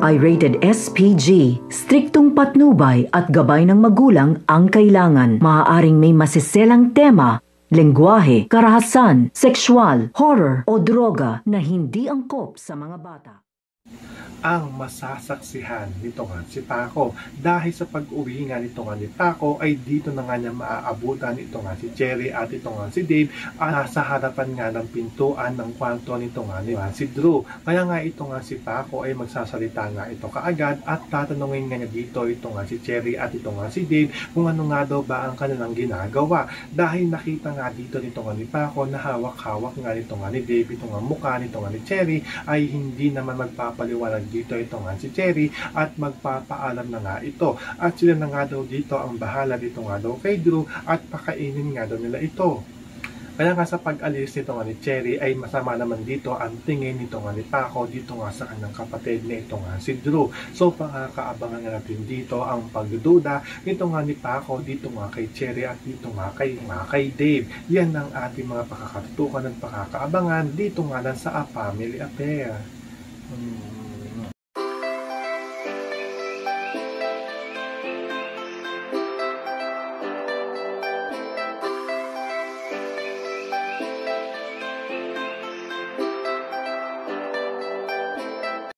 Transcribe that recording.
ay rated SPG. Striktong patnubay at gabay ng magulang ang kailangan. Maaaring may masiselang tema, lengguwahe, karahasan, sexual, horror o droga na hindi angkop sa mga bata. Ang masasaksihan nito nga si Paco. Dahil sa pag-uwi nga nito nga ni Paco ay dito na nga niya maaabutan ito nga si Cherry at ito nga si Dave sa harapan nga ng pintuan ng kwarto nito nga ni si Drew. Kaya nga ito nga si Paco ay magsasalita nga ito kaagad at tatanungin nga niya dito ito nga si Cherry at ito nga si Dave kung ano nga daw ba ang kanilang ginagawa. Dahil nakita nga dito nito nga ni Paco na hawak-hawak nga nito nga ni Dave ito nga mukha nito nga ni Cherry ay hindi naman magpapaliwanag dito ito nga si Cherry at magpapaalam na nga ito at sila na nga daw dito ang bahala dito nga daw kay Drew at pakainin nga daw nila ito. Kaya nga sa pag-alis nito nga ni Cherry ay masama naman dito ang tingin nito nga ni Paco dito nga sa kanyang kapatid na ito nga si Drew. So pakakaabangan nga natin dito ang pagdududa nito nga ni Paco dito nga kay Cherry at dito nga kay Dave. Yan ang ating mga pakakatutukan at pakakaabangan dito nga lang sa A Family Affair.